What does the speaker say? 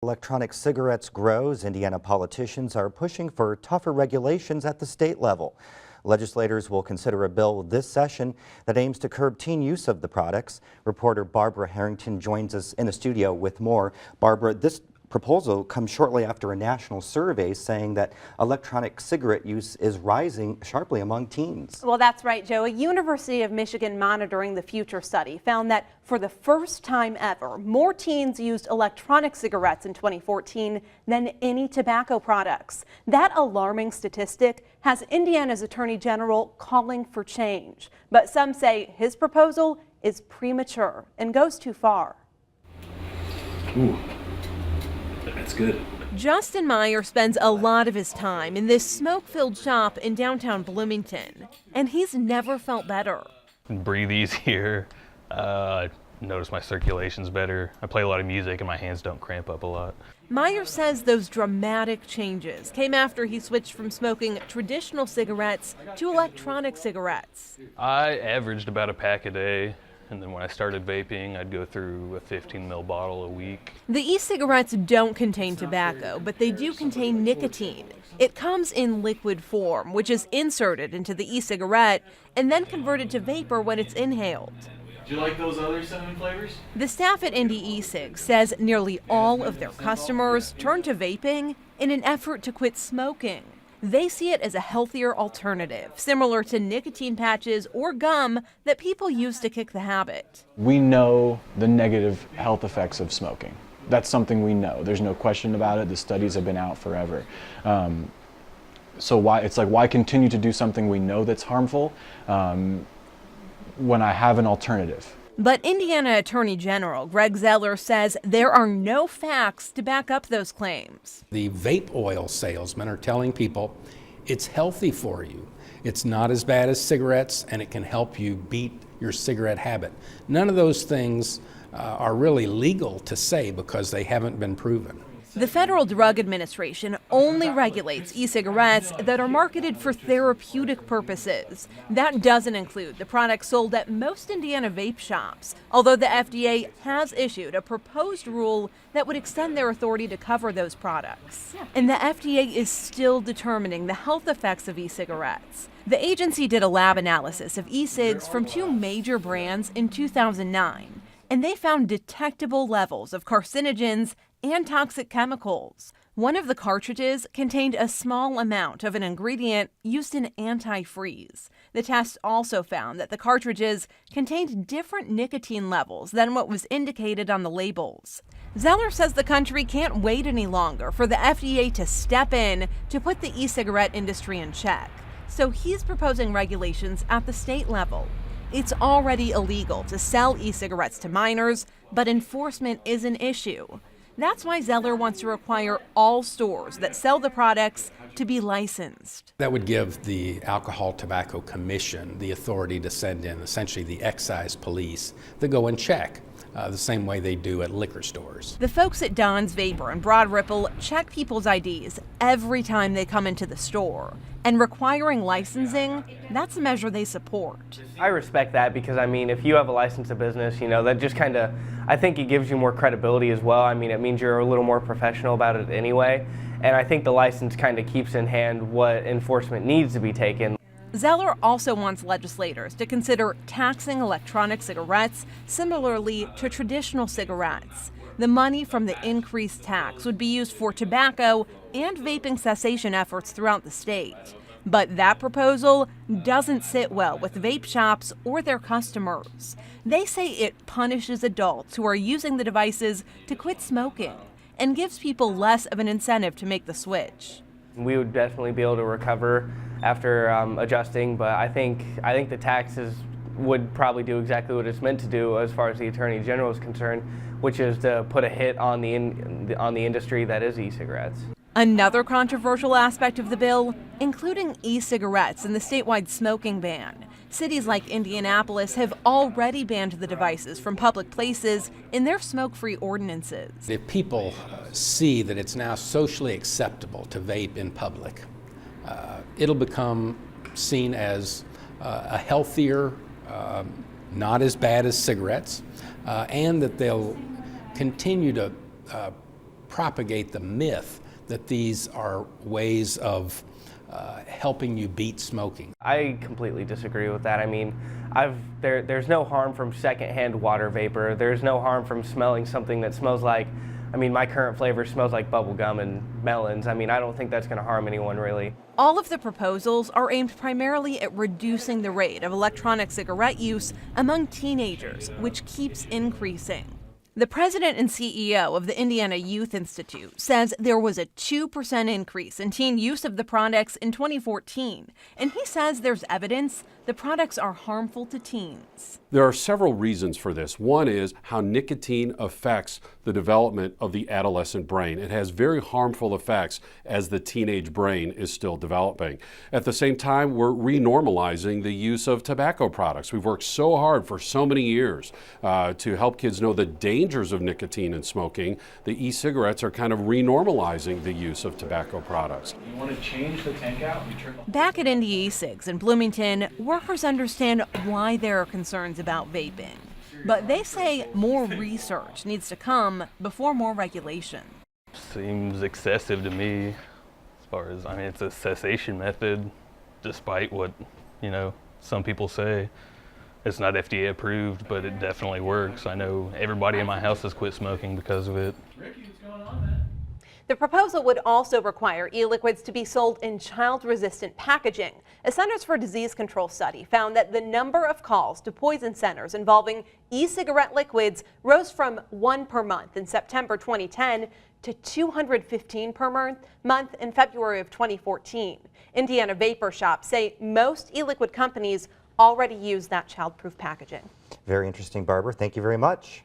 Electronic cigarettes grows. Indiana politicians are pushing for tougher regulations at the state level. Legislators will consider a bill this session that aims to curb teen use of the products. Reporter Barbara Harrington joins us in the studio with more. Barbara, this proposal comes shortly after a national survey saying that electronic cigarette use is rising sharply among teens. Well, that's right, Joe. A University of Michigan Monitoring the Future study found that for the first time ever, more teens used electronic cigarettes in 2014 than any tobacco products. That alarming statistic has Indiana's Attorney General calling for change. But some say his proposal is premature and goes too far. Ooh. That's good. Justin Meyer spends a lot of his time in this smoke-filled shop in downtown Bloomington, and he's never felt better. Breathe easier. Notice my circulation's better. I play a lot of music and my hands don't cramp up a lot. Meyer says those dramatic changes came after he switched from smoking traditional cigarettes to electronic cigarettes. I averaged about a pack a day. And then when I started vaping, I'd go through a 15 ml bottle a week. The e-cigarettes don't contain tobacco, but they do contain nicotine. It comes in liquid form, which is inserted into the e-cigarette and then converted to vapor when it's inhaled. Do you like those other 7 flavors? The staff at Indy e-cig says nearly all of their customers turn to vaping in an effort to quit smoking. They see it as a healthier alternative, similar to nicotine patches or gum that people use to kick the habit. We know the negative health effects of smoking. That's something we know. There's no question about it. The studies have been out forever. So why continue to do something we know that's harmful when I have an alternative? But Indiana Attorney General Greg Zeller says there are no facts to back up those claims. The vape oil salesmen are telling people it's healthy for you. It's not as bad as cigarettes, and it can help you beat your cigarette habit. None of those things are really legal to say because they haven't been proven. The Federal Drug Administration only regulates e-cigarettes that are marketed for therapeutic purposes. That doesn't include the products sold at most Indiana vape shops, although the FDA has issued a proposed rule that would extend their authority to cover those products. And the FDA is still determining the health effects of e-cigarettes. The agency did a lab analysis of e-cigs from 2 major brands in 2009, and they found detectable levels of carcinogens and toxic chemicals. One of the cartridges contained a small amount of an ingredient used in antifreeze. The test also found that the cartridges contained different nicotine levels than what was indicated on the labels. Zeller says the country can't wait any longer for the FDA to step in to put the e-cigarette industry in check. So he's proposing regulations at the state level. It's already illegal to sell e-cigarettes to minors, but enforcement is an issue. That's why Zeller wants to require all stores that sell the products to be licensed. That would give the Alcohol Tobacco Commission the authority to send in essentially the excise police to go and check the same way they do at liquor stores. The folks at Don's Vapor and Broad Ripple check people's IDs every time they come into the store. And requiring licensing, that's a measure they support. I respect that because, I mean, if you have a license of business, that just kind of, I think it gives you more credibility as well. I mean, it means you're a little more professional about it anyway. And I think the license kind of keeps in hand what enforcement needs to be taken. Zeller also wants legislators to consider taxing electronic cigarettes similarly to traditional cigarettes. The money from the increased tax would be used for tobacco and vaping cessation efforts throughout the state. But that proposal doesn't sit well with vape shops or their customers. They say it punishes adults who are using the devices to quit smoking and gives people less of an incentive to make the switch. We would definitely be able to recover after adjusting, but I think the taxes would probably do exactly what it's meant to do as far as the Attorney General is concerned, which is to put a hit on the industry that is e-cigarettes. Another controversial aspect of the bill, including e-cigarettes in the statewide smoking ban. Cities like Indianapolis have already banned the devices from public places in their smoke-free ordinances. If people see that it's now socially acceptable to vape in public, it'll become seen as a healthier, not as bad as cigarettes, and that they'll continue to propagate the myth that these are ways of helping you beat smoking. I completely disagree with that. I mean, there's no harm from secondhand water vapor. There's no harm from smelling something that smells like, I mean, my current flavor smells like bubble gum and melons. I mean, I don't think that's going to harm anyone, really. All of the proposals are aimed primarily at reducing the rate of electronic cigarette use among teenagers, which keeps increasing. The president and CEO of the Indiana Youth Institute says there was a 2% increase in teen use of the products in 2014, and he says there's evidence the products are harmful to teens. There are several reasons for this. One is how nicotine affects the development of the adolescent brain. It has very harmful effects as the teenage brain is still developing. At the same time, we're renormalizing the use of tobacco products. We've worked so hard for so many years to help kids know the dangers of nicotine and smoking. The e-cigarettes are kind of renormalizing the use of tobacco products. You want to change the tank out? Back at Indy e-cigs in Bloomington, workers understand why there are concerns about vaping. But they say more research needs to come before more regulation. Seems excessive to me, as far as, I mean, it's a cessation method, despite what, some people say. It's not FDA approved, but it definitely works. I know everybody in my house has quit smoking because of it. Ricky, what's going on, man? The proposal would also require e-liquids to be sold in child-resistant packaging. A Centers for Disease Control study found that the number of calls to poison centers involving e-cigarette liquids rose from 1 per month in September 2010 to 215 per month in February of 2014. Indiana vapor shops say most e-liquid companies already use that child-proof packaging. Very interesting, Barbara. Thank you very much.